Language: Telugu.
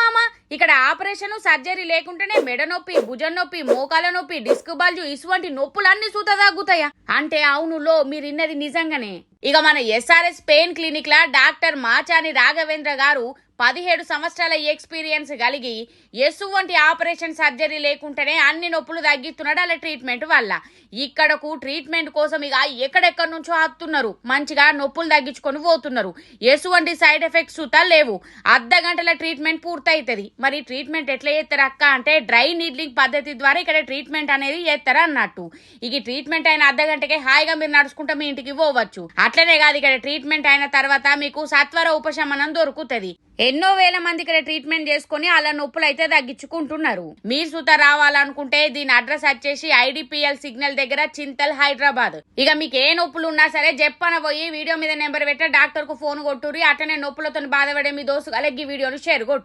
మామ ఇక్కడ ఆపరేషన్ సర్జరీ లేకుంటేనే మెడ నొప్పి, భుజం నొప్పి, మోకాల నొప్పి, డిస్క్ బల్జు ఇటువంటి నొప్పులన్నీ సూత తగ్గుతాయా అంటే అవునులో మీరు ఇన్నది నిజంగానే. ఇక మన ఎస్ఆర్ఎస్ పెయిన్ క్లినిక్ లా డాక్టర్ మాచాని రాఘవేంద్ర గారు 17 సంవత్సరాల ఎక్స్పీరియన్స్ కలిగి ఎటువంటి ఆపరేషన్ సర్జరీ లేకుంటేనే అన్ని నొప్పులు తగ్గిస్తున్నాడు అలా ట్రీట్మెంట్ వల్ల. ఇక్కడకు ట్రీట్మెంట్ కోసం ఇక ఎక్కడెక్కడి నుంచో ఆపుతున్నారు, మంచిగా నొప్పులు తగ్గించుకొని పోతున్నారు. ఎటువంటి సైడ్ ఎఫెక్ట్స్ సుతా లేవు. అర్ధ గంటల ట్రీట్మెంట్ పూర్తవుతుంది. మరి ట్రీట్మెంట్ ఎట్లా చేస్తారు అక్క అంటే డ్రై నీడ్లింగ్ పద్ధతి ద్వారా ఇక్కడ ట్రీట్మెంట్ అనేది చేస్తారు అన్నట్టు. ఇక ట్రీట్మెంట్ అయిన అర్ధ గంటకే హాయిగా మీరు నడుచుకుంటా మీ ఇంటికి పోవచ్చు. అట్లనే కాదు, ఇక్కడ ట్రీట్మెంట్ అయిన తర్వాత మీకు సత్వర ఉపశమనం దొరుకుతుంది. ఎన్నో వేల మంది ఇక్కడ ట్రీట్మెంట్ చేసుకుని అలా నొప్పులు అయితే తగ్గించుకుంటున్నారు. మీరు సుత రావాలనుకుంటే దీని అడ్రస్ వచ్చేసి IDPL సిగ్నల్ దగ్గర చింతల్ హైదరాబాద్. ఇక మీకు ఏ నొప్పులు ఉన్నా సరే చెప్పన పోయి వీడియో మీద నెంబర్ పెట్టే డాక్టర్ కు ఫోన్ కొట్టుర్రి. అట్లనే నొప్పులతో బాధపడే మీ దోస్తు అలాగే వీడియోను షేర్ కొట్టుర్రి.